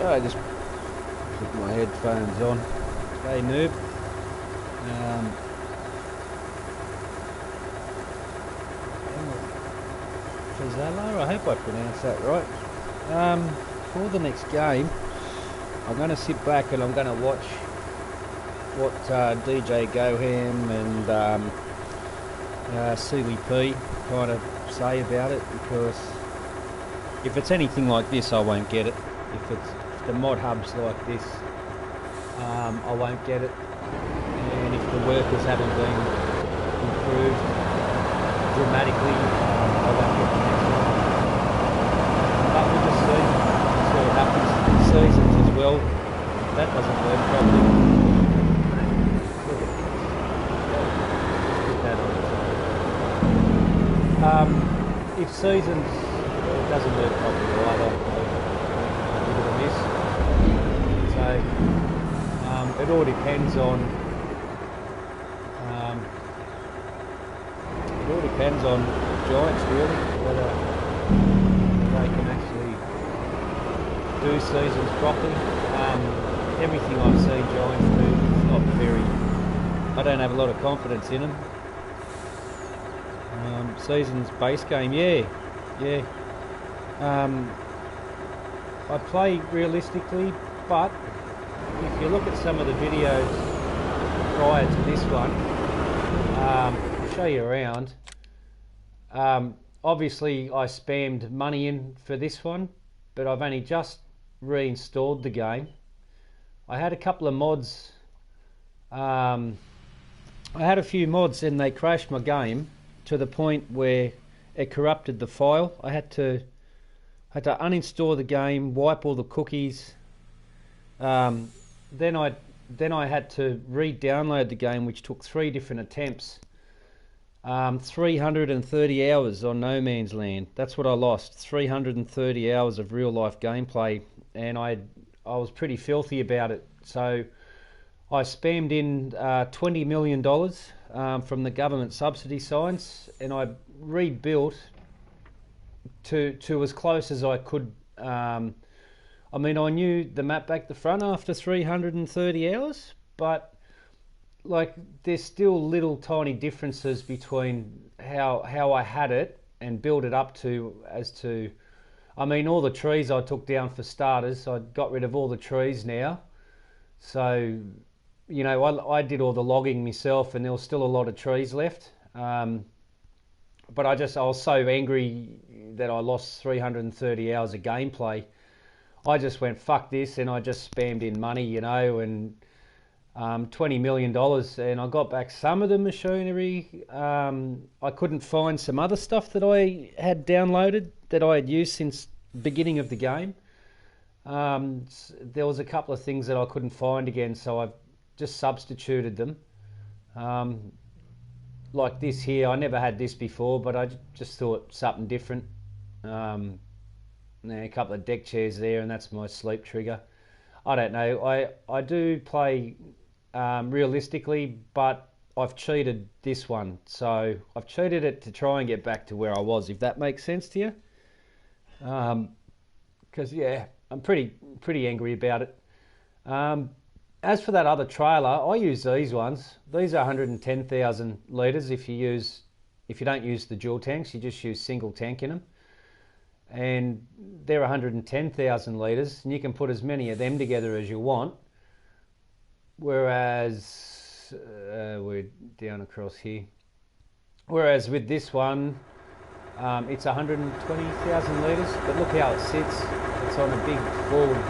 I just put my headphones on. Hey noob. Fazella, I hope I pronounced that right. For the next game, I'm going to sit back and I'm going to watch what DJ Goham and Sealy P kind of say about it, because if it's anything like this, I won't get it. If the mod hub's like this, I won't get it. And if the workers haven't been improved dramatically, I won't get the next one. But we'll just see what happens. Seasons as well. That doesn't work properly. Look at this. Just put that on. If seasons doesn't work properly either, I'll give it a miss. So it all depends on Giants really, whether they can actually do seasons properly. Everything I've seen Giants do is not very. I don't have a lot of confidence in them. Seasons base game, yeah. I play realistically, but if you look at some of the videos prior to this one, I'll show you around. Obviously I spammed money in for this one, but I've only just reinstalled the game. I had a couple of mods. I had a few mods and they crashed my game to the point where it corrupted the file. I had to uninstall the game, wipe all the cookies. Then I had to re-download the game, which took 3 different attempts. 330 hours on No Man's Land. That's what I lost. 330 hours of real life gameplay, and I was pretty filthy about it. So I spammed in $20 million from the government subsidy signs, and I rebuilt to as close as I could. I mean, I knew the map back to front after 330 hours, but like there's still little tiny differences between how I had it and built it up to I mean, all the trees I took down for starters. I got rid of all the trees now, so you know, I did all the logging myself, and there was still a lot of trees left. But I was so angry that I lost 330 hours of gameplay. I just went, fuck this, and I just spammed in money, you know, and $20 million, and I got back some of the machinery. I couldn't find some other stuff that I had downloaded that I had used since the beginning of the game. There was a couple of things that I couldn't find again, so I've just substituted them. Like this here, I never had this before, but I just thought something different. A couple of deck chairs there, and that's my sleep trigger. I don't know. I do play realistically, but I've cheated this one. So I've cheated it to try and get back to where I was, if that makes sense to you. Because yeah, I'm pretty angry about it. As for that other trailer, I use these ones. These are 110,000 litres. If you don't use the dual tanks, you just use single tank in them. And they're 110,000 litres, and you can put as many of them together as you want. Whereas we're down across here. Whereas with this one, it's 120,000 litres, but look how it sits. It's on a big forward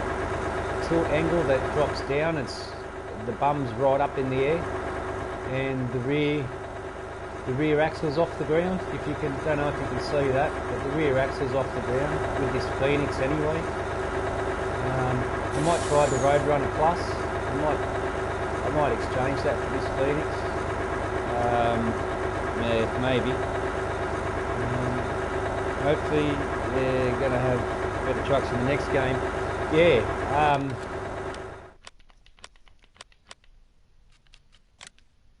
tilt angle that drops down. The bum's right up in the air, and the rear axle's off the ground. Don't know if you can see that, but the rear axle's off the ground with this Phoenix anyway. I might try the Roadrunner Plus. I might exchange that for this Phoenix. Yeah, maybe. Hopefully they're going to have better trucks in the next game. Yeah.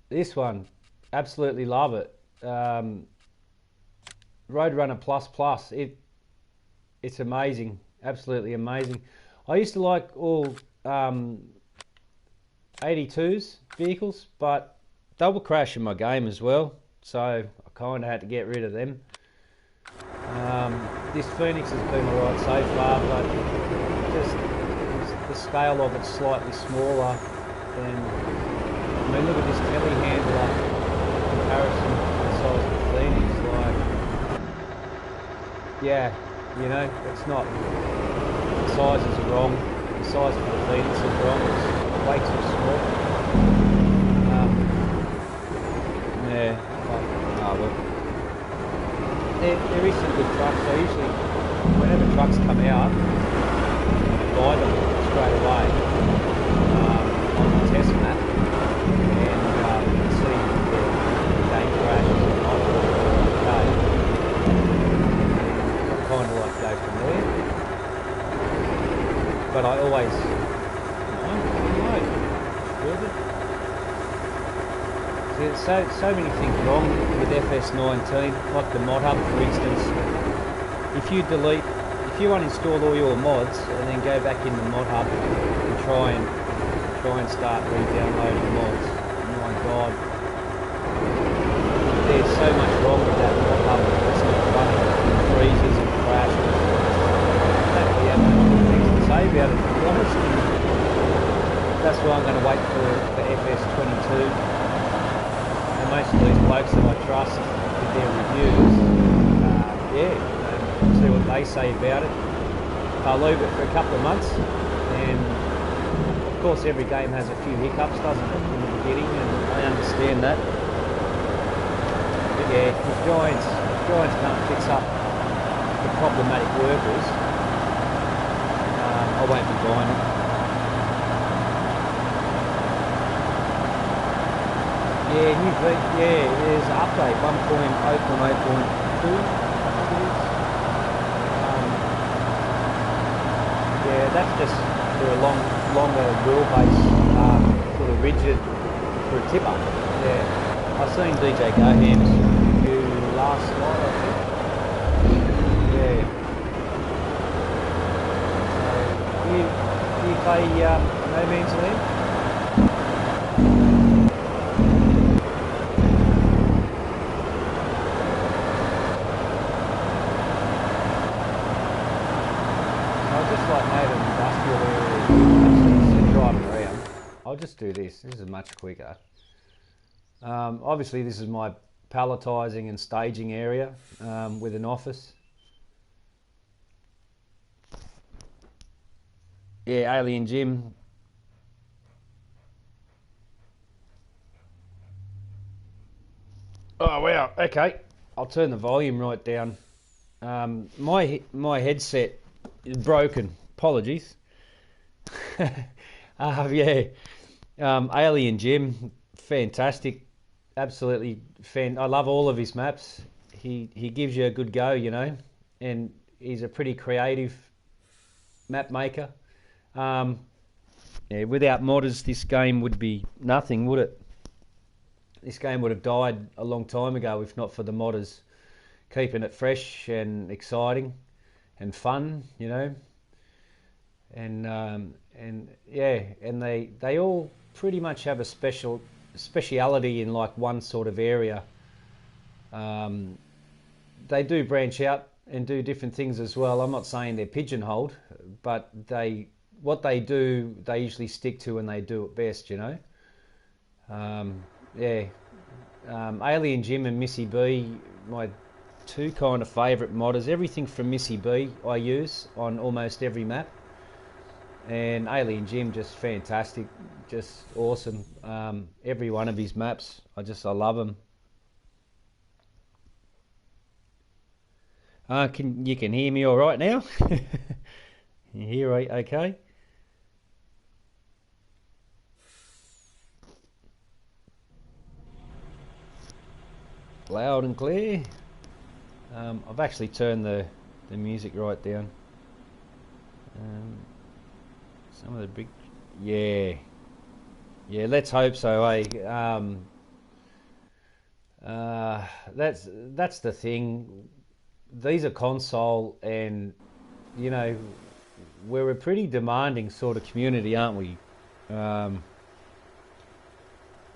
This one, absolutely love it. Roadrunner Plus, it's amazing, absolutely amazing. I used to like all 82s vehicles, but they were crashing my game as well, so I kind of had to get rid of them. This Phoenix has been alright so far, but just the scale of it's slightly smaller. And I mean, look at this telehandler in comparison to the size of the Phoenix. Like, yeah, you know, it's not. The sizes are wrong. The size of the Phoenix is wrong. It's way too small. Yeah, but, oh well. There is some good trucks. I usually, whenever trucks come out, I buy them straight away on the test map and see if the game crashes or not, or okay. I kind of like to go from there. But I always, build it. There's so many things wrong with FS19, like the mod hub, for instance. If you uninstall all your mods and then go back in the mod hub and try and start re-downloading mods, oh my god, there's so much wrong with that mod hub. It's not running, it freezes and crashes. I don't really have much good things to say about it, to be honest. That's why I'm going to wait for FS22. Most of these blokes that I trust with their reviews, see what they say about it. I'll leave it for a couple of months, and of course every game has a few hiccups, doesn't it, in the beginning, and I understand that. But yeah, if Giants can't fix up the problematic workers, I won't be buying it. Yeah, there's an update 1.0.0.2. Yeah, that's just for a longer wheelbase, sort of rigid for a tipper. Yeah, I've seen DJ Goham's review last night, I think. Yeah. Do you play No Man's Land? I'll just do this. This is much quicker. Obviously, this is my palletising and staging area with an office. Yeah, Alien Gym. Oh wow. Okay, I'll turn the volume right down. My headset is broken. Apologies. Yeah, Alien Gym, fantastic, absolutely I love all of his maps. He gives you a good go, you know, and he's a pretty creative map maker. Yeah, without modders, this game would be nothing, would it? This game would have died a long time ago if not for the modders keeping it fresh and exciting and fun, you know. And yeah, and they all pretty much have a speciality in like one sort of area. They do branch out and do different things as well. I'm not saying they're pigeonholed, but what they do, they usually stick to and they do it best, you know. Yeah, Alien Jim and Missy B, my two kind of favourite modders. Everything from Missy B I use on almost every map. And Alien Jim, just fantastic, just awesome. Every one of his maps, I love them. You can hear me all right now? You hear okay? Loud and clear. I've actually turned the music right down. Some of the big, yeah, let's hope so, eh? That's the thing. These are console, and you know, we're a pretty demanding sort of community, aren't we?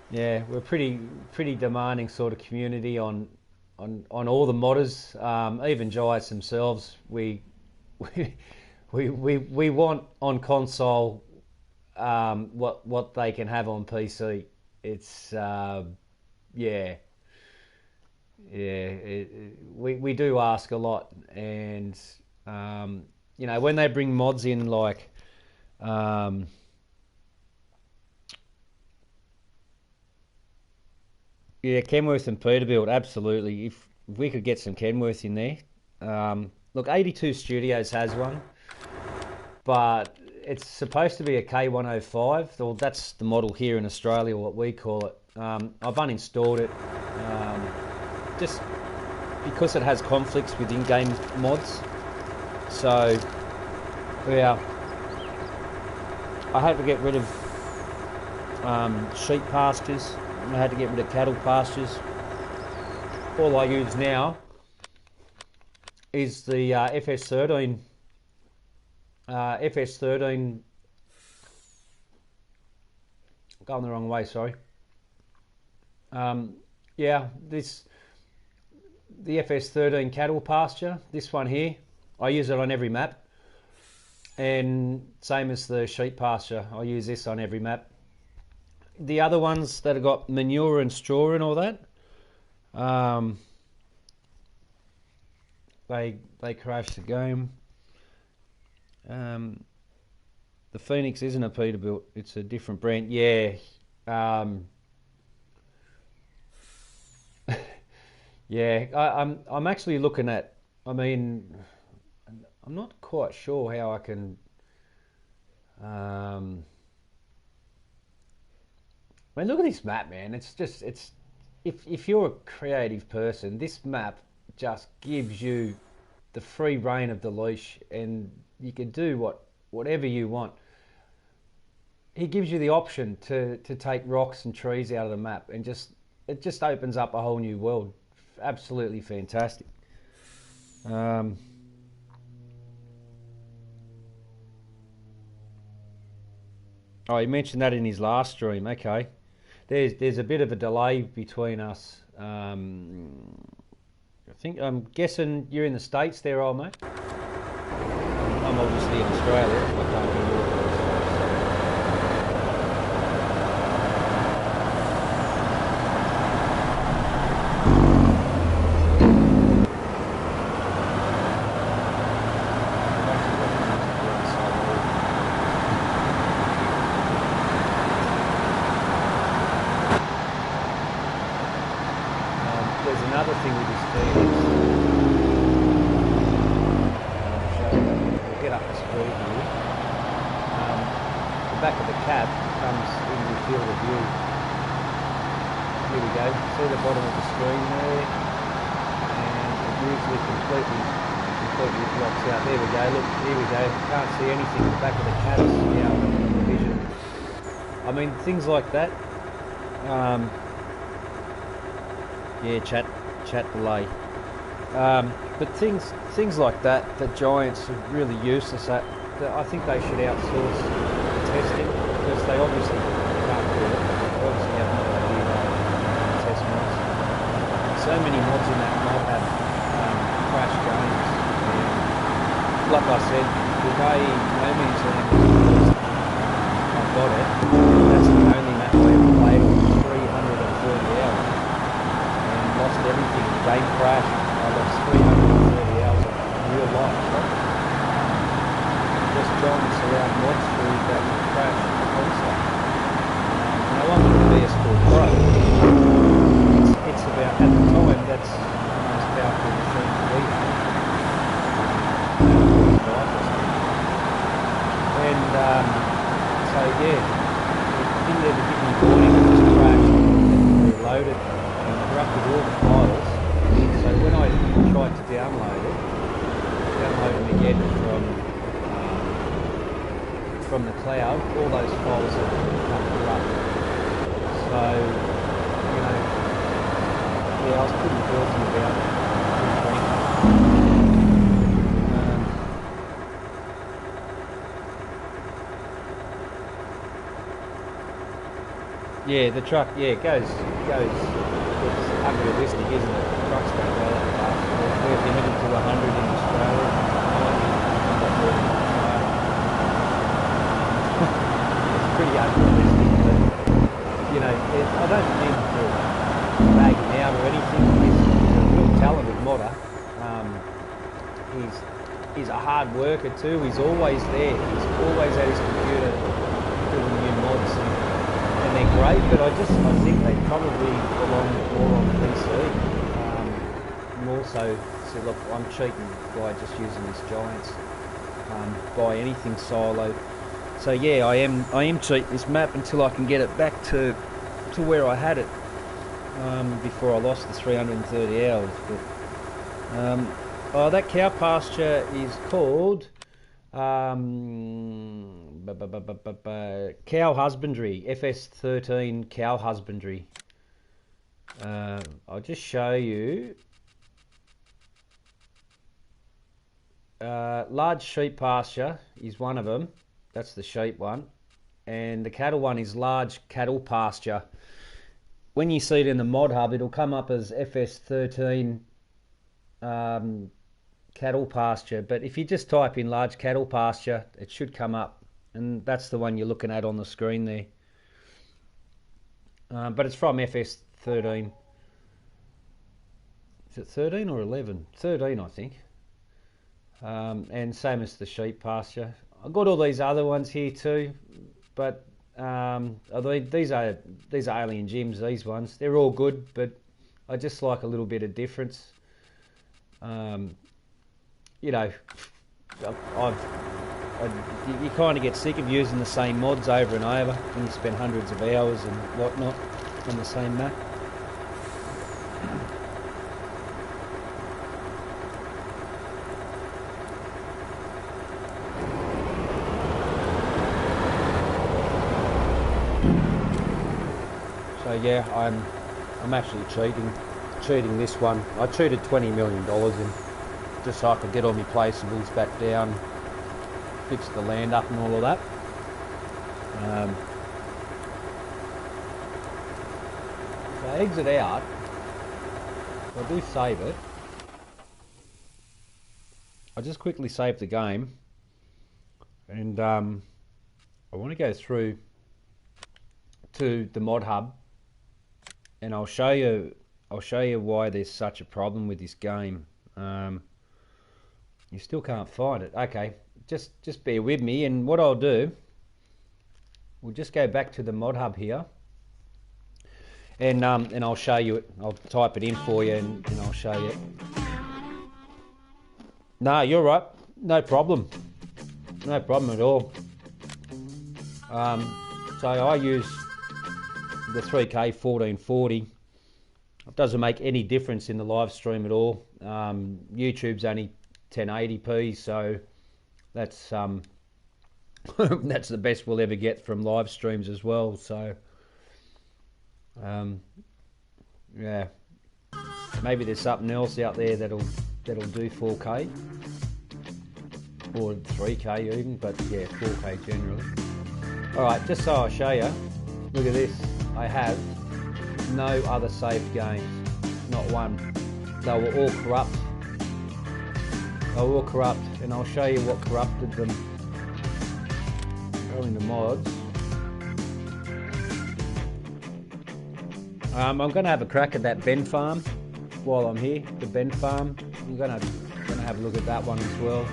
Yeah, we're pretty demanding sort of community on all the modders, even giants themselves. We want on console what they can have on PC. It's we do ask a lot, and when they bring mods in like Kenworth and Peterbilt, absolutely. If we could get some Kenworth in there. Look, 82 Studios has one, but it's supposed to be a K105. Well, that's the model here in Australia, what we call it. I've uninstalled it just because it has conflicts with in-game mods. So, yeah, I had to get rid of sheep pastures. I had to get rid of cattle pastures. All I use now is the FS13. FS13. Going the wrong way, sorry. The FS13 cattle pasture. This one here, I use it on every map, and same as the sheep pasture. I use this on every map. The other ones that have got manure and straw and all that, they crash the game. The Phoenix isn't a Peterbilt; it's a different brand. Yeah, I'm actually looking at. I mean, I'm not quite sure how I can. I mean, look at this map, man. It's if you're a creative person, this map just gives you the free reign of the leash, and you can do whatever you want. He gives you the option to take rocks and trees out of the map, and it just opens up a whole new world. Absolutely fantastic. Oh, he mentioned that in his last stream. Okay. There's a bit of a delay between us. I'm guessing you're in the States there, old mate. I'm obviously in Australia. I can't hear you. There's another thing with this Phoenix. I'll show you that. We'll get up the speed here. The back of the cab comes in your field of view. Here we go. See the bottom of the screen there? And it usually completely blocks out. There we go. Look, here we go. Can't see anything in the back of the cab. Yeah, the vision. I mean, things like that. Yeah, chat delay. But things like that giants are really useless at. I think they should outsource the testing, because they obviously can't do it. They obviously have no idea how to test mods. So many mods in that mod have crashed games. And like I said, the day No Man's Land was I got it. That's the only map I ever played on 330 hours. Lost everything. The game crashed. I lost 330 hours of real life. Right? Just giants around mods through that crash the console. And I wanted to be a sport pro. It's about, at the time, that's the most powerful machine we have. And so yeah, it didn't ever give me warning. It just crashed and reloaded. Corrupted all the files, so when I tried to download them again from the cloud, all those files have become corrupted. So, I was pretty guilty about it. Yeah, the truck, yeah, goes, it's unrealistic, isn't it? The trucks don't go that fast. We're limited to 100 in Australia. It's pretty unrealistic, but, you know, I don't mean to bag him out or anything. He's a real talented modder. He's a hard worker too. He's always there. He's always at his computer doing new mods. And they're great, but I think they probably belong more on PC. More so look, I'm cheating by just using these giants. Buy anything silo. So yeah, I am cheating this map until I can get it back to where I had it before I lost the 330 hours. But that cow pasture is called cow husbandry, FS19 cow husbandry. I'll just show you. Large sheep pasture is one of them. That's the sheep one. And the cattle one is large cattle pasture. When you see it in the mod hub, it'll come up as FS19 cattle pasture. But if you just type in large cattle pasture, it should come up. And that's the one you're looking at on the screen there. But it's from FS13. Is it 13 or 11? 13, I think. And same as the sheep pasture. I've got all these other ones here too, but these are alien gyms. These ones, they're all good, but I just like a little bit of difference. You know, you kind of get sick of using the same mods over and over when you spend hundreds of hours and whatnot on the same map. So yeah, I'm actually cheating this one. I cheated $20 million in just so I could get all my placeables back down, fix the land up and all of that. So I exit out. I do save it. I just quickly save the game, and I want to go through to the mod hub, and I'll show you why there's such a problem with this game. You still can't find it. Okay, just bear with me, and what I'll do, we'll just go back to the mod hub here, and I'll show you it. I'll type it in for you, and I'll show you. No, you're right. No problem. No problem at all. So I use the 3K 1440. It doesn't make any difference in the live stream at all. YouTube's only 1080p, so that's that's the best we'll ever get from live streams as well. So yeah, maybe there's something else out there that'll do 4K or 3K even, but yeah, 4K generally. All right, just so I'll show you. Look at this. I have no other saved games, not one. They were all corrupt. They were all corrupt, and I'll show you what corrupted them. Go into mods. I'm going to have a crack at that Ben farm while I'm here. The Ben farm. I'm going to have a look at that one as well.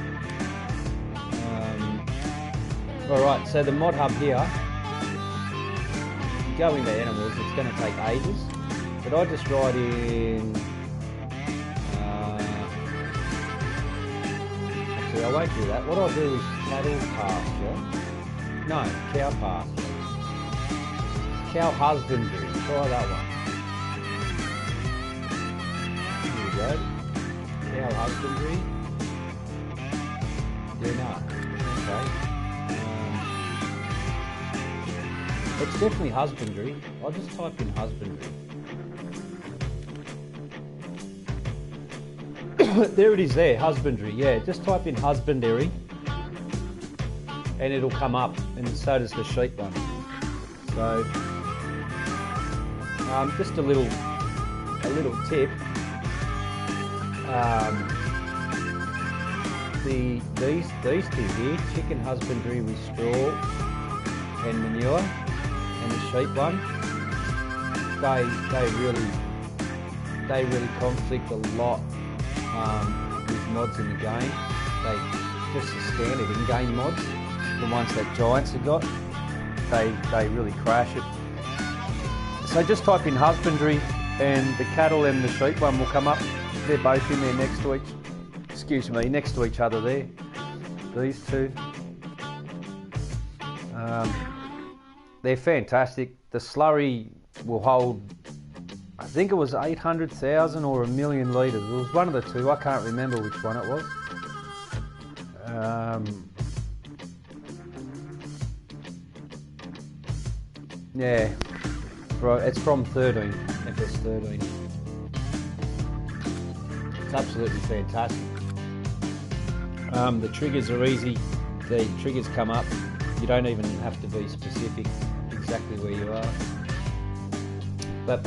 All right, so the mod hub here. Go into animals, it's going to take ages, but I just write in actually I won't do that. What I'll do is cattle pasture, no, cow pasture, cow husbandry, try that one. Here we go, cow husbandry, yeah, no, okay. It's definitely husbandry. I'll just type in husbandry. There it is there, husbandry. Yeah, just type in husbandry and it'll come up, and so does the sheep one. So Just a little tip. These two here, chicken husbandry with straw and manure, and the sheep one, they really conflict a lot with mods in the game. They just the standard in-game mods, the ones that Giants have got, they really crash it. So just type in husbandry and the cattle and the sheep one will come up. They're both in there next to each other there. These two. They're fantastic. The slurry will hold, I think it was 800,000 or 1 million litres. It was one of the two. I can't remember which one it was. Yeah, it's from 13, FS19. It's absolutely fantastic. The triggers are easy. The triggers come up. You don't even have to be specific exactly where you are. But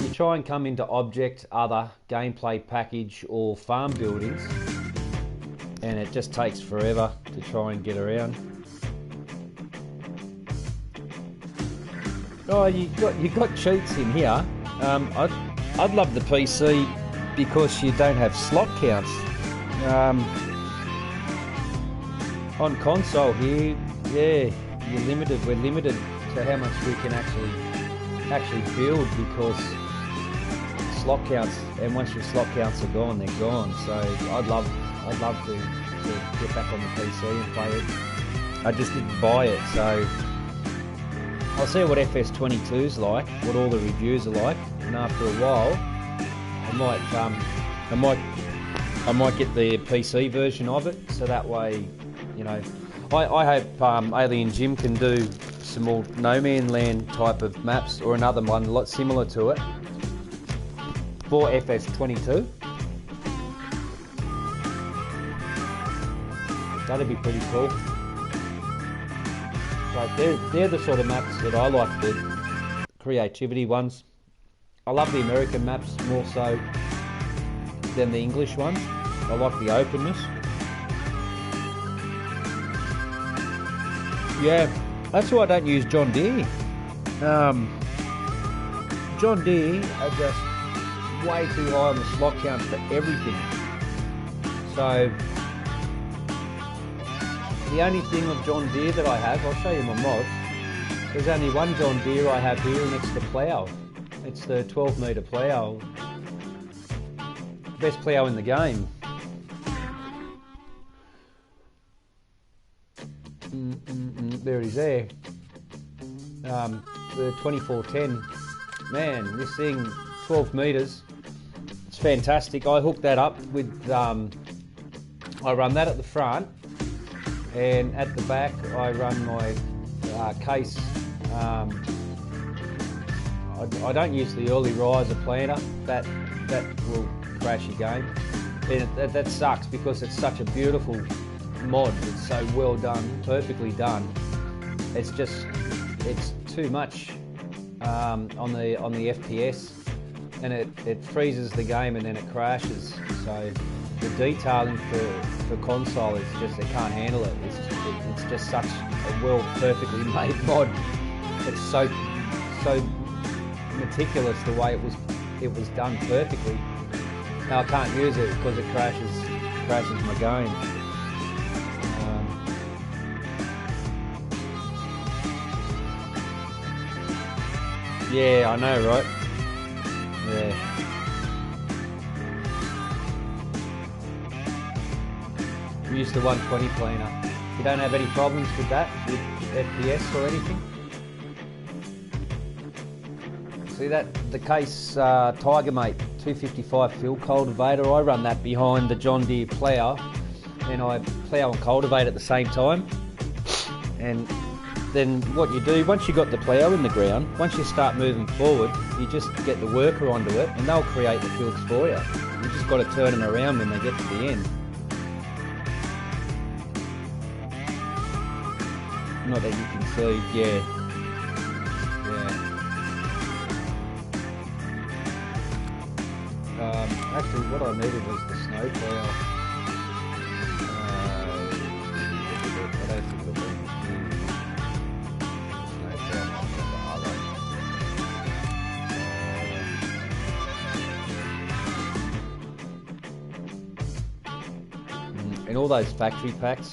you try and come into object, other, gameplay package or farm buildings, and it just takes forever to try and get around. Oh, you got cheats in here. I'd love the PC because you don't have slot counts. On console here, yeah, you're limited. We're limited to how much we can actually build because slot counts. And once your slot counts are gone, they're gone. So I'd love to get back on the PC and play it. I just didn't buy it, so I'll see what FS22's like, what all the reviews are like, and after a while, I might get the PC version of it, so that way, you know, I hope Alien Jim can do some more No Man Land type of maps or another one a lot similar to it for FS22. That'd be pretty cool. But they're the sort of maps that I like, the creativity ones. I love the American maps more so than the English ones. I like the openness. Yeah, that's why I don't use John Deere. John Deere are just way too high on the slot count for everything. So the only thing of John Deere that I have, I'll show you my mod. There's only one John Deere I have here, and it's the plough. It's the 12 metre plough. Best plough in the game. There it is there. The 2410. Man, this thing, 12 metres. It's fantastic. I hooked that up with, I run that at the front, and at the back I run my case. I don't use the early riser planter. That will crash your game. And that sucks because it's such a beautiful mod. It's so well done, perfectly done. It's too much on the FPS, and it freezes the game and then it crashes. So the detailing for console is just, it can't handle it. It's just such a perfectly made mod. It's so meticulous the way it was done perfectly. Now I can't use it because it crashes my game. Yeah, I know, right? Yeah. Use the 120 planer. You don't have any problems with that, with FPS or anything? See that? The case Tiger Mate 255 field cultivator, I run that behind the John Deere plough, and I plough and cultivate at the same time. And then what you do, once you got the plough in the ground, once you start moving forward, you just get the worker onto it and they'll create the fields for you. You just got to turn them around when they get to the end. Not that you can see, yeah. Actually, what I needed was the snowplow. I don't think it'll be snowplow might be on the other. And all those factory packs,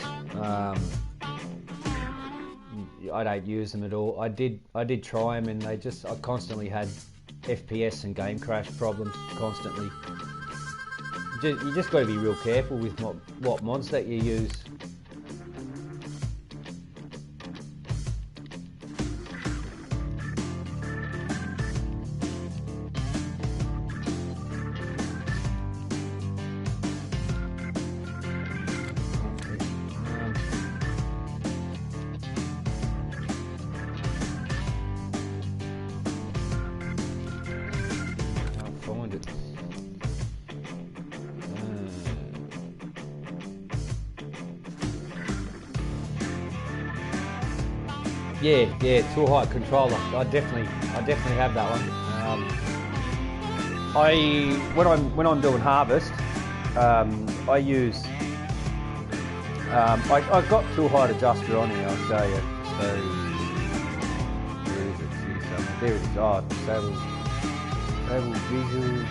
I don't use them at all. I did try them, and I constantly had FPS and game crash problems constantly. You just got to be real careful with what mods that you use. Yeah, tool height controller. I definitely have that one. When I'm doing harvest, I use. I got tool height adjuster on here. I'll show you. So where is it? There it is. Oh, table visuals.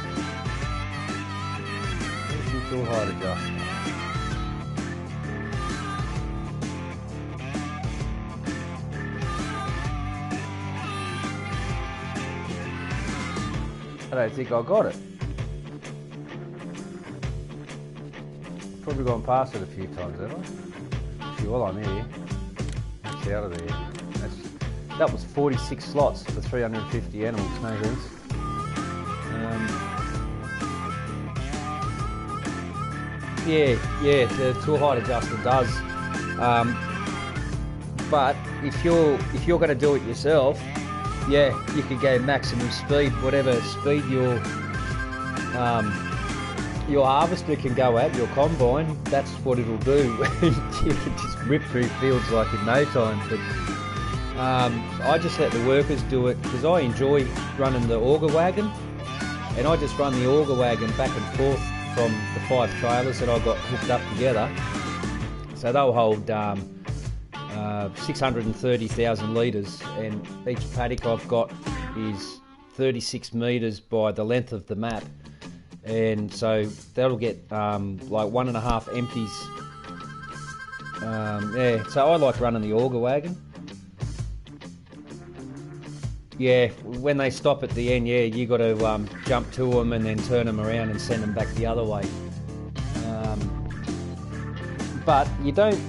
Where's the tool height adjuster? I don't think I got it. Probably gone past it a few times, have I? Actually, while I'm here, that's out of there. That was 46 slots for 350 animals, no hints. Yeah, the tool height adjuster does. But if you're going to do it yourself, yeah, you could go maximum speed, whatever speed your harvester can go at, your combine, that's what it'll do. You can just rip through fields like in no time. But I just let the workers do it because I enjoy running the auger wagon, and I just run the auger wagon back and forth from the 5 trailers that I got hooked up together. So they'll hold 630,000 litres, and each paddock I've got is 36 metres by the length of the map, and so that'll get like 1.5 empties. Yeah, so I like running the auger wagon. Yeah, when they stop at the end, yeah, you got to jump to them and then turn them around and send them back the other way. But you don't.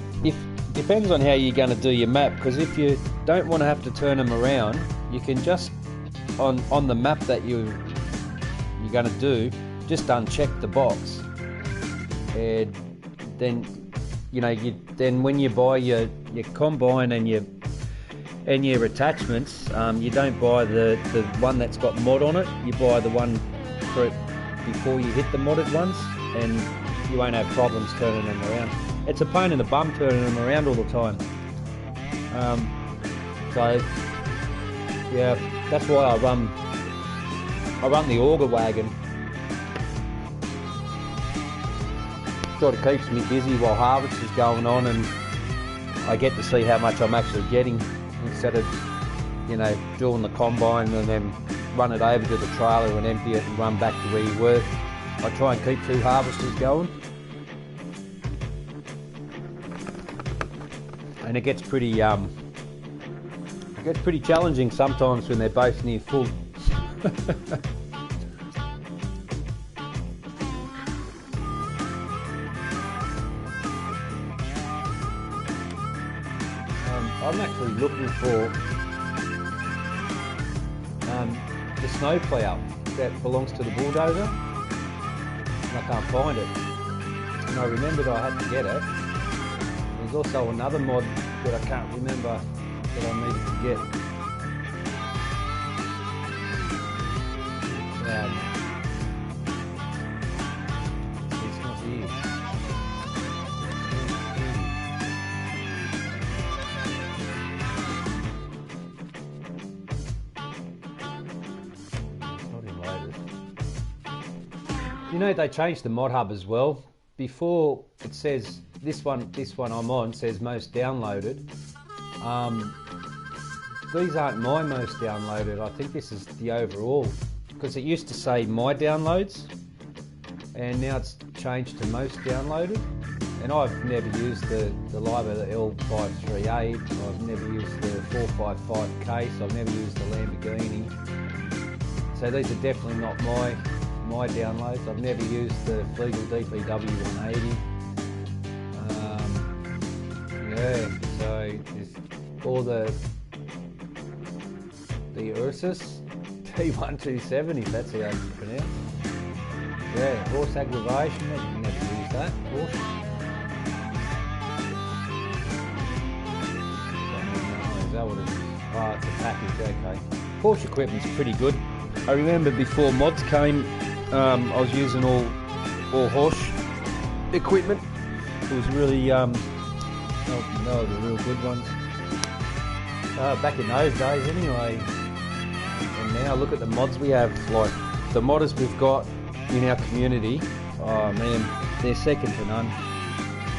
Depends on how you're going to do your map, because if you don't want to have to turn them around, you can just on the map that you're going to do, just uncheck the box, and then then when you buy your combine and your attachments, you don't buy the one that's got mod on it. You buy the one for it before you hit the modded ones, and you won't have problems turning them around. It's a pain in the bum turning them around all the time. So yeah, that's why I run the auger wagon. Sort of keeps me busy while harvest is going on, and I get to see how much I'm actually getting, instead of doing the combine and then run it over to the trailer and empty it and run back to where you were. I try and keep 2 harvesters going. And it gets pretty challenging sometimes when they're both near full. I'm actually looking for the snowplow that belongs to the bulldozer, and I can't find it. And I remembered I had to get it. There's also another mod that I can't remember that I needed to get. It's not here. It's not in latest. You know, they changed the mod hub as well. Before it says this one I'm on says most downloaded. These aren't my most downloaded. I think this is the overall, because it used to say my downloads, and now it's changed to most downloaded. And I've never used the Liber L53A. I've never used the 455 case. I've never used the Lamborghini. So these are definitely not my downloads. I've never used the Flegel DPW 180. Yeah, so there's all the Ursus T127, if that's how you pronounce it. Yeah, horse aggravation. I've never used that. Horse. Is that what it is? Oh, it's a package. Okay. Porsche equipment's pretty good. I remember before mods came, I was using all Horsch equipment. It was really, the real good ones. Back in those days anyway. And now look at the mods we have, like the modders we've got in our community. Oh man, they're second to none.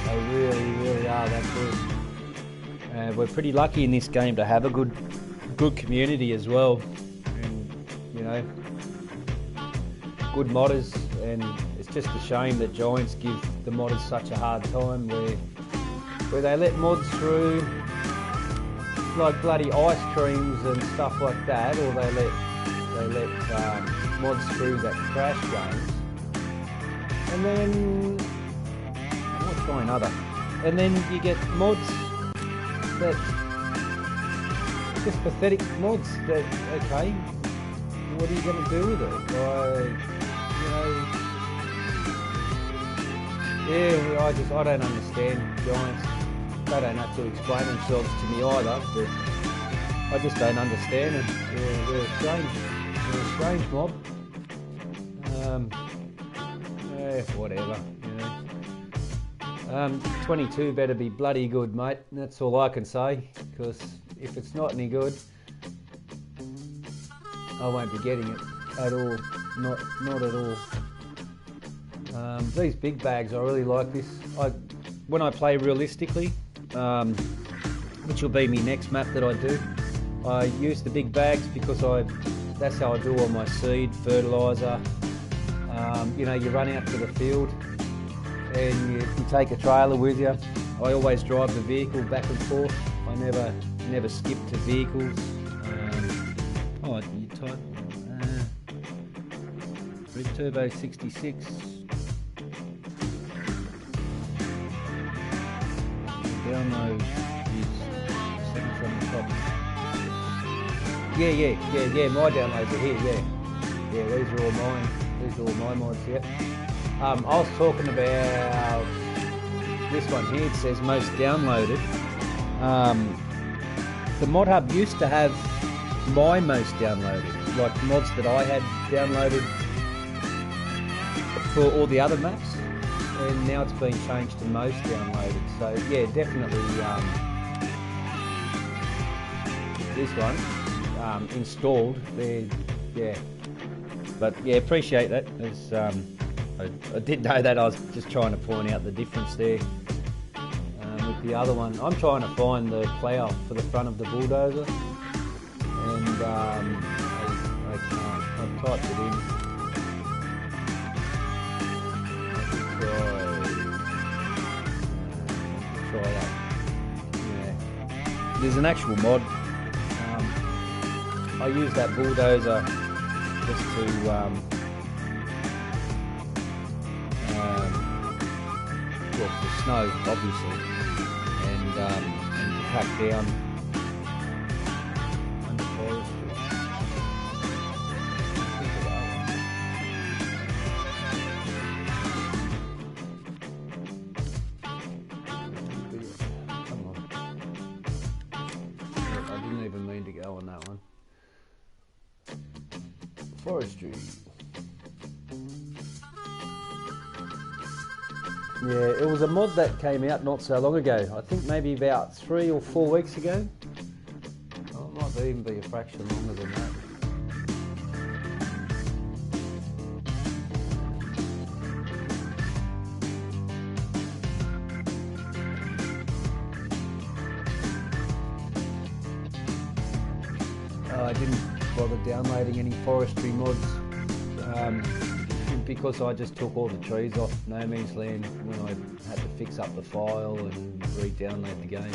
They really, really are that good. We're pretty lucky in this game to have a good community as well. You know, good modders, and it's just a shame that Giants give the modders such a hard time where they let mods through like bloody ice creams and stuff like that, or they let mods through that crash games, and then I'll try another, and then you get mods that just pathetic mods that, okay, what are you going to do with it? You know, yeah, I don't understand Giants. They don't have to explain themselves to me either, but I just don't understand them. They're a strange mob. Yeah, whatever, you know. 22 better be bloody good, mate. That's all I can say, because if it's not any good, I won't be getting it at all. Not at all. These big bags, I really like this. When I play realistically, which will be my next map that I do, I use the big bags because that's how I do all my seed, fertiliser. You know, you run out to the field and you take a trailer with you. I always drive the vehicle back and forth. I never skip to vehicles. Oh, you type Red Turbo 66. Download is second from the top. Yeah. My downloads are here. Yeah. These are all mine. These are all my mods. Yeah. I was talking about this one here. It says most downloaded. The mod hub used to have my most downloaded, like mods that I had downloaded for all the other maps, and now it's been changed to most downloaded. So yeah, definitely this one installed there. Yeah, but yeah, appreciate that. As I did know that. I was just trying to point out the difference there with the other one. I'm trying to find the plough for the front of the bulldozer, and I can't. I've typed it in. Try that. Yeah. There's an actual mod. I use that bulldozer just to well, for snow, obviously, and to cut down under forestry. Think of that one. Come on. I didn't even mean to go on that one. Forestry. Yeah, it was a mod that came out not so long ago. I think maybe about 3 or 4 weeks ago. Oh, it might even be a fraction longer than that. I didn't bother downloading any forestry mods because I just took all the trees off No Man's Land when I had to fix up the file and re-download the game.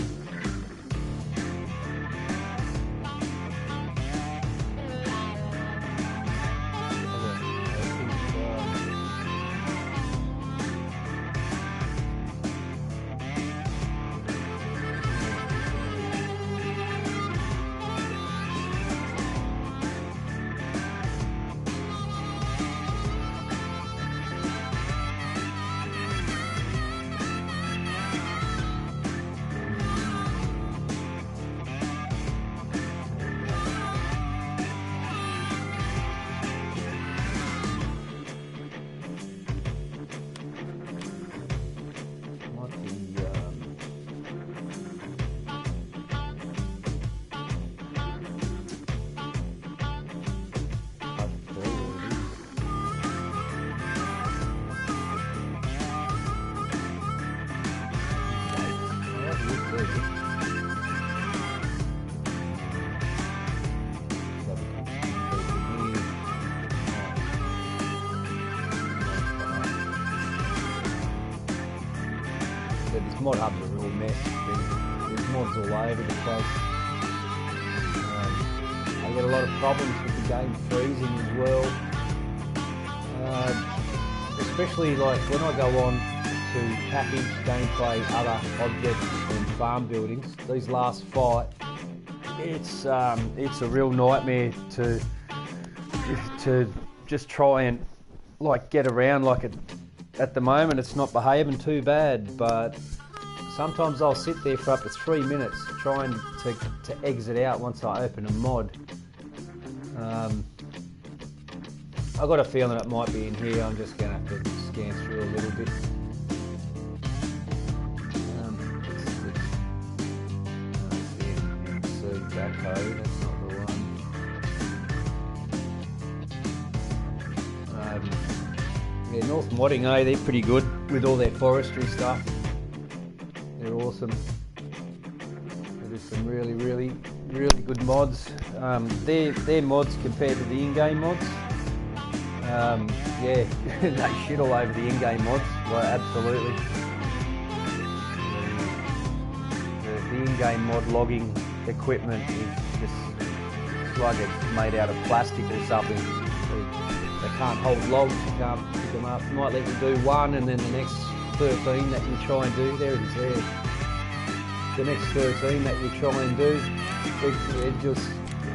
This mod hub's a real mess. There's mods all over the place. I get a lot of problems with the game freezing as well. Especially like when I go on to package, gameplay, other objects and farm buildings. These last fight, it's a real nightmare to just try and like get around. Like at the moment it's not behaving too bad, but sometimes I'll sit there for up to 3 minutes trying to exit out once I open a mod. I've got a feeling it might be in here. I'm just going to have to scan through a little bit. See that code, that's not the one. Yeah, North Modding, they're pretty good with all their forestry stuff. They're awesome. They do some really good mods. Their mods compared to the in-game mods. Yeah, they shit all over the in-game mods. Well, absolutely. The in-game mod logging equipment is just like it's made out of plastic or something. They can't hold logs. You can't pick them up. Might let you do one, and then the next 13 that you try and do, there it is there. The next 13 that you try and do, it just,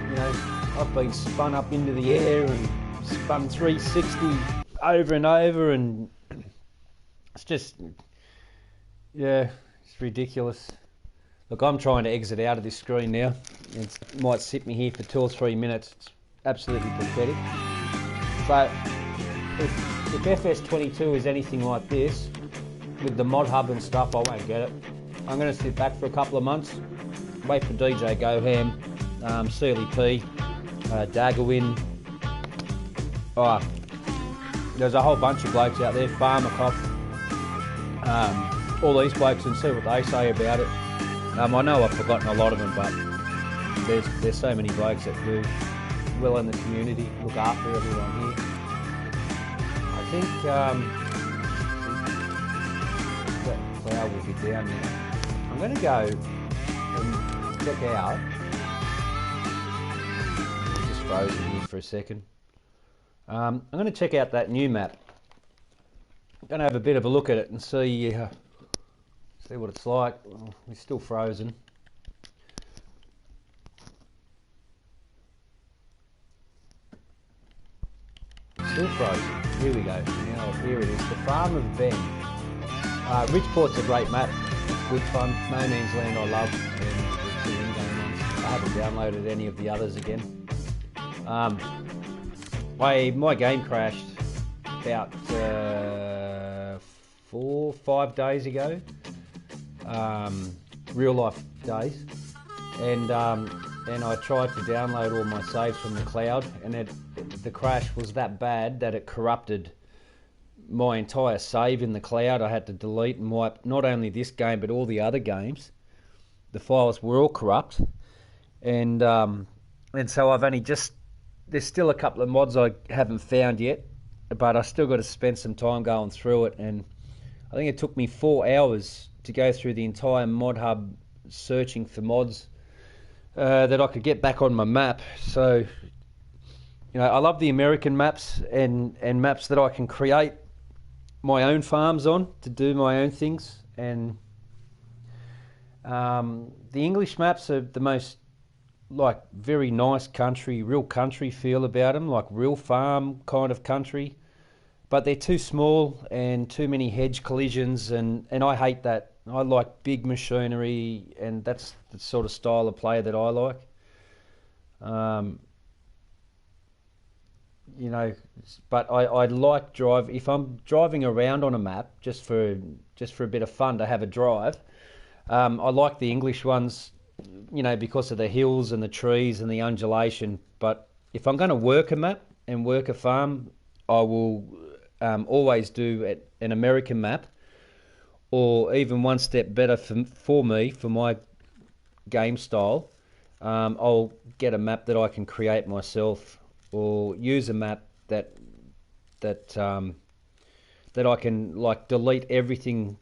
you know, I've been spun up into the air and spun 360 over and over, and it's just, yeah, it's ridiculous. Look, I'm trying to exit out of this screen now. It might sit me here for 2 or 3 minutes. It's absolutely pathetic. So, if FS22 is anything like this, with the mod hub and stuff, I won't get it. I'm going to sit back for a couple of months, wait for DJ Go Ham, Sealy P, Daggerwin. There's a whole bunch of blokes out there, Farmer Cop, all these blokes, and see what they say about it. I know I've forgotten a lot of them, but there's so many blokes that do well in the community, look after everyone here. I think that cloud will be down now. I'm going to go and check out. I'm just frozen here for a second. I'm going to check out that new map. I'm going to have a bit of a look at it and see what it's like. Well, it's still frozen. Still frozen. Here we go. Now here it is. The Farm of Ben. Ridgeport's a great map. It's good fun. No Man's Land I love. And the 2 in-game ones. I haven't downloaded any of the others again. My game crashed about 4 or 5 days ago. Real life days. And I tried to download all my saves from the cloud, and the crash was that bad that it corrupted my entire save in the cloud. I had to delete and wipe not only this game but all the other games. The files were all corrupt, and and so I've only just, there's still a couple of mods I haven't found yet, but I still got to spend some time going through it. And I think it took me 4 hours to go through the entire mod hub searching for mods that I could get back on my map. So, I love the American maps and maps that I can create my own farms on to do my own things. And the English maps are the most, like, very nice country, real country feel about them, like real farm kind of country. But they're too small and too many hedge collisions, and I hate that. I like big machinery, and that's the sort of style of play that I like. Um, you know, but I like drive. If I'm driving around on a map just for a bit of fun to have a drive, I like the English ones, because of the hills and the trees and the undulation. But if I'm going to work a map and work a farm, I will always do an American map, or even one step better for me, for my game style. I'll get a map that I can create myself, or use a map that that I can, like, delete everything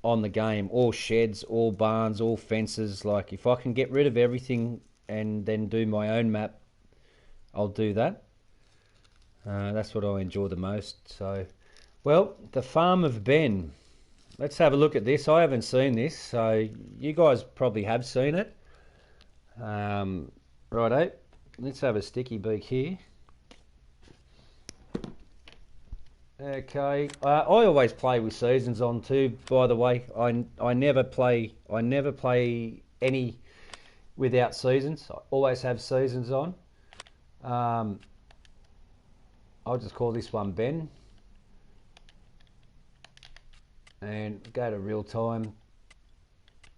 on the game, all sheds, all barns, all fences. Like, if I can get rid of everything and then do my own map, I'll do that. That's what I enjoy the most. So, well, the Farm of Ben. Let's have a look at this. I haven't seen this, so you guys probably have seen it. Righto, let's have a sticky beak here. Okay, I always play with seasons on too. By the way, I never play any without seasons. I always have seasons on. I'll just call this one Ben, and go to real time.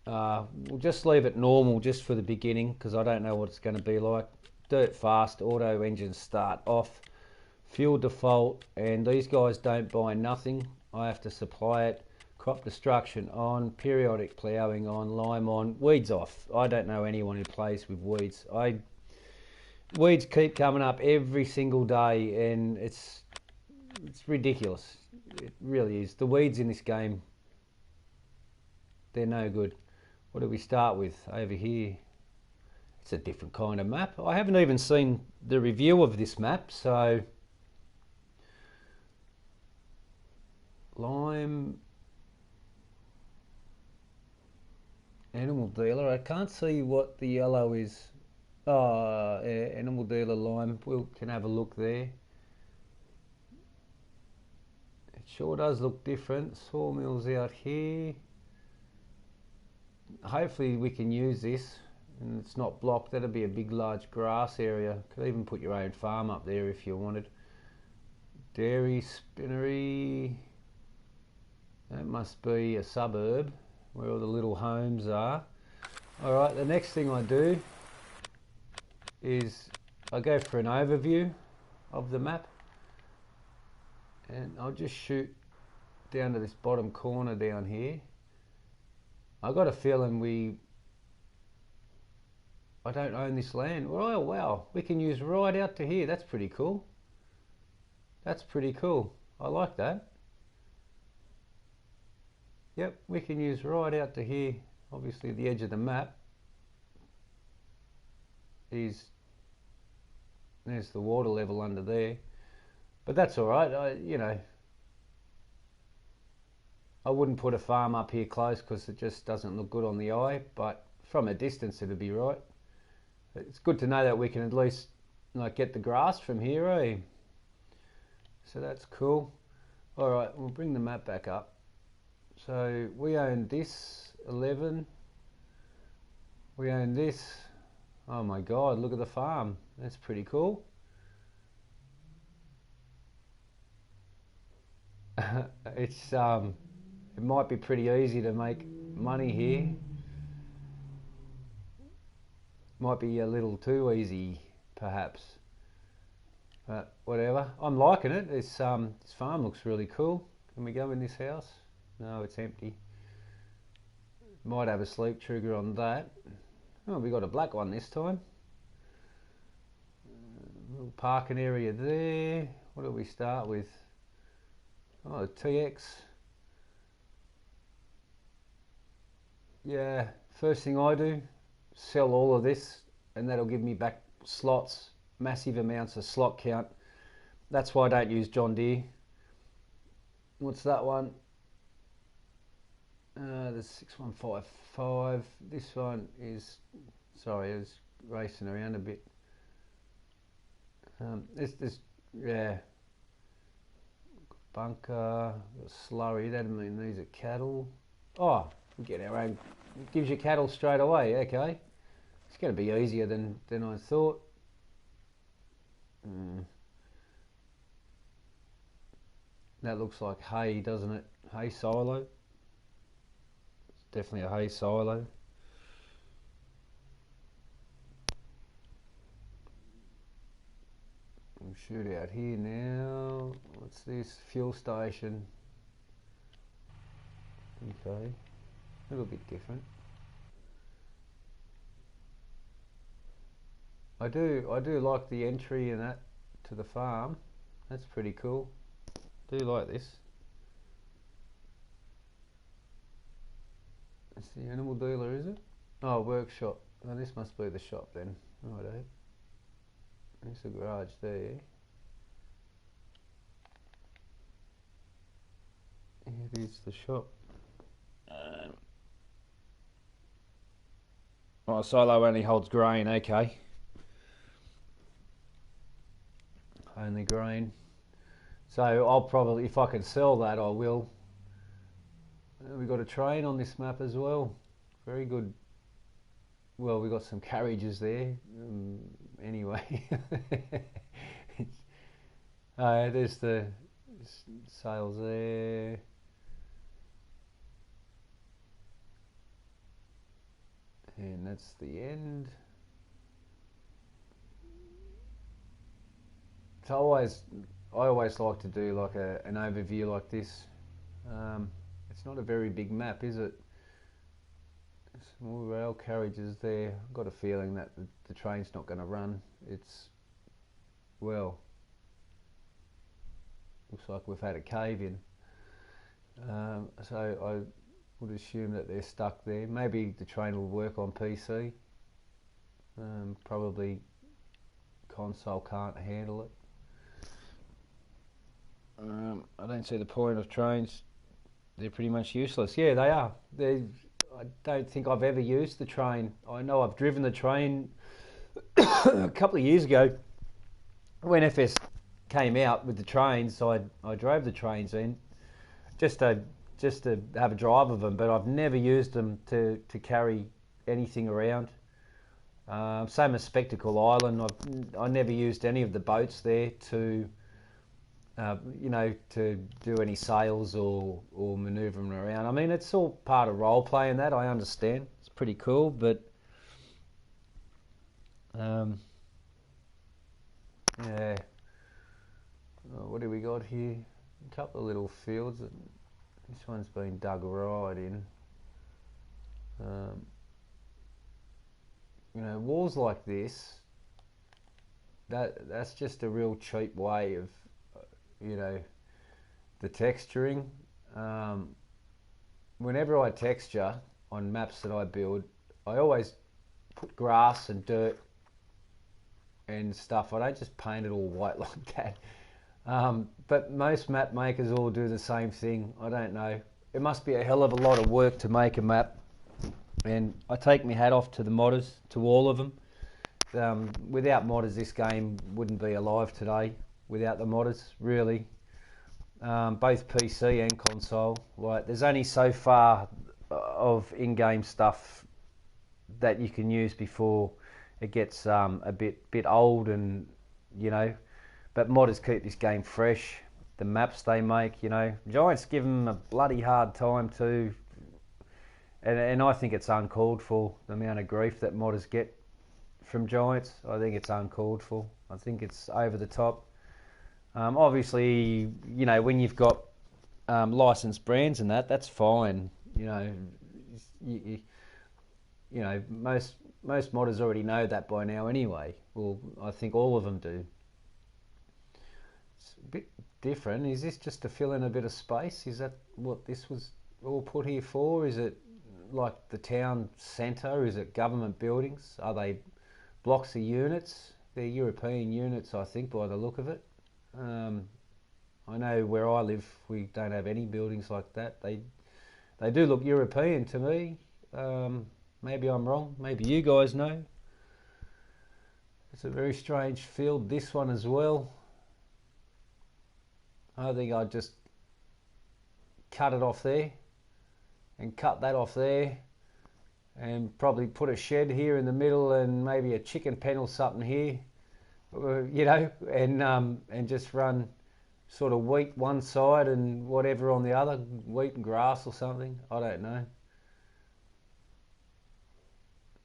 We'll just leave it normal just for the beginning, because I don't know what it's going to be like. Dirt fast, auto engine start off, fuel default, and these guys don't buy nothing. I have to supply it. Crop destruction on, periodic ploughing on, lime on, weeds off. I don't know anyone who plays with weeds. Weeds keep coming up every single day, and it's ridiculous. It really is. The weeds in this game, they're no good. What do we start with over here? It's a different kind of map. I haven't even seen the review of this map, so lime, animal dealer. I can't see what the yellow is. Oh, yeah, animal dealer lime. We can have a look there. It sure does look different. Sawmills out here. Hopefully we can use this and it's not blocked. That'd be a big large grass area. Could even put your own farm up there if you wanted. Dairy spinnery. That must be a suburb where all the little homes are. Alright, the next thing I do is I go for an overview of the map, and I'll just shoot down to this bottom corner down here. I got a feeling I don't own this land. Oh wow, we can use right out to here. That's pretty cool. That's pretty cool. I like that. Yep, we can use right out to here. Obviously the edge of the map is, there's the water level under there, but that's all right. I wouldn't put a farm up here close because it just doesn't look good on the eye, but from a distance it'd be right. It's good to know that we can at least, like, get the grass from here, eh? So that's cool. All right, we'll bring the map back up. So we own this 11. We own this. Oh my God, look at the farm. That's pretty cool. It might be pretty easy to make money here. Might be a little too easy, perhaps. But whatever. I'm liking it. This farm looks really cool. Can we go in this house? No, it's empty. Might have a sleep trigger on that. Oh, we got a black one this time. little parking area there. What do we start with? Oh, TX. Yeah, first thing I do, sell all of this, and that'll give me back slots, massive amounts of slot count. That's why I don't use John Deere. What's that one? The 6155. This one is, sorry, I was racing around a bit. Yeah, bunker, slurry. That mean these are cattle. Oh, we get our own. It gives you cattle straight away. Okay, it's going to be easier than I thought. That looks like hay, doesn't it? Hay silo. It's definitely a hay silo. We'll shoot out here now. What's this? Fuel station. Okay, a little bit different. I do like the entry and that to the farm. That's pretty cool. Do like this. It's the animal dealer, is it? Oh, workshop. Oh, this must be the shop then. Righto. There's the garage there. Here is the shop. Oh, silo only holds grain, okay. Only grain. So I'll probably, if I can sell that, I will. We got a train on this map as well. Very good. Well, we got some carriages there. Anyway, there's the sails there. And that's the end. So I always like to do like an overview like this. It's not a very big map, is it? Small rail carriages there. I've got a feeling that the train's not going to run. It's, well, looks like we've had a cave in. So I would assume that they're stuck there. Maybe the train will work on PC. Probably console can't handle it. I don't see the point of trains. They're pretty much useless. Yeah, they are. I don't think I've ever used the train. I know I've driven the train a couple of years ago when FS came out with the trains. I drove the trains in just to have a drive of them, but I've never used them to carry anything around. Same as Spectacle Island. I never used any of the boats there to to do any sales or manoeuvring around. I mean, it's all part of role play and that, I understand. It's pretty cool, but yeah. What do we got here? A couple of little fields. This one's been dug right in. Walls like this, that's just a real cheap way of the texturing. Whenever I texture on maps that I build, I always put grass and dirt and stuff. I don't just paint it all white like that. But most map makers all do the same thing. I don't know. It must be a hell of a lot of work to make a map. And I take my hat off to the modders, to all of them. Without modders, this game wouldn't be alive today. Without the modders, really. Both PC and console. Like, there's only so far of in-game stuff that you can use before it gets a bit old, and but modders keep this game fresh. The maps they make, Giants give them a bloody hard time too, and I think it's uncalled for, the amount of grief that modders get from Giants. I think it's uncalled for. I think it's over the top. Obviously, when you've got licensed brands and that's fine. Most modders already know that by now anyway. Well, I think all of them do. bit different. Is this just to fill in a bit of space? Is that what this was all put here for? Is it like the town centre? Is it government buildings? Are they blocks of units? They're European units, I think, by the look of it. I know where I live, we don't have any buildings like that. They do look European to me. Maybe I'm wrong. Maybe you guys know. It's a very strange field, this one as well. I think I'd just cut it off there and cut that off there and probably put a shed here in the middle and maybe a chicken pen or something here, you know, and just run sort of wheat one side and whatever on the other, wheat and grass or something. I don't know.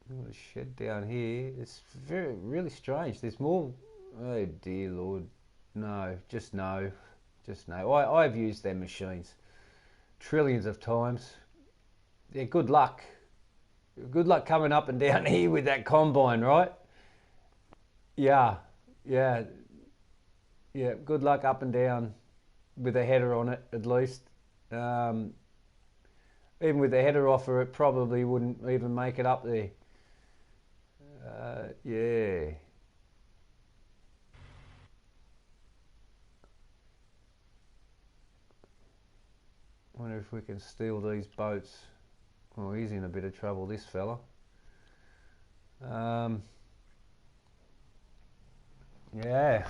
Got a shed down here. It's really strange. There's more. Oh dear Lord, no, just no, just no. I've used their machines trillions of times. Yeah, good luck. Good luck coming up and down here with that combine, right? Yeah, yeah, yeah. Good luck up and down with a header on it, at least. Even with the header off her, it probably wouldn't even make it up there. Yeah. Wonder if we can steal these boats. Well, he's in a bit of trouble, this fella. Yeah.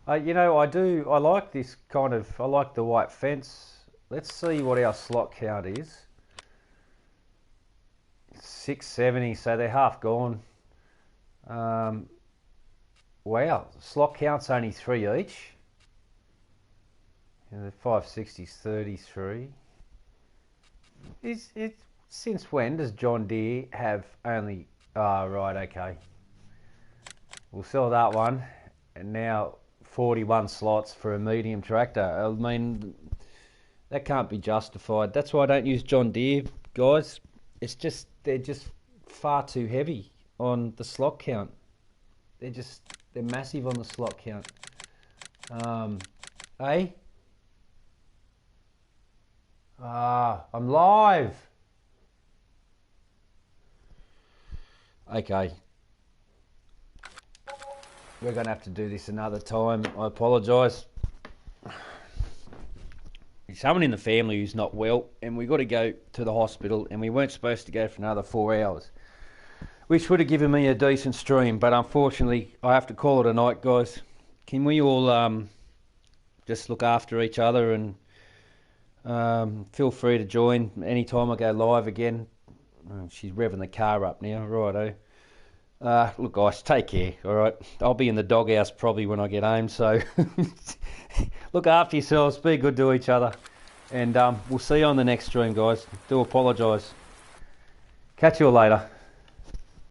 You know, I like this kind of, I like the white fence. Let's see what our slot count is. 670, so they're half gone. Wow, slot count's only 3 each. And the 560's 33. Since when does John Deere have only... Oh, right, okay. We'll sell that one. And now 41 slots for a medium tractor. I mean, that can't be justified. That's why I don't use John Deere, guys. It's just, they're just far too heavy on the slot count. They're massive on the slot count. Hey? I'm live. Okay. We're going to have to do this another time. I apologise. There's someone in the family who's not well, and we got to go to the hospital, and we weren't supposed to go for another 4 hours, which would have given me a decent stream, but unfortunately I have to call it a night, guys. Can we all just look after each other, and feel free to join anytime I go live again. She's revving the car up now, righto. Look guys, take care, alright? I'll be in the doghouse probably when I get home, so look after yourselves, be good to each other, and we'll see you on the next stream, guys. Do apologise. Catch you all later.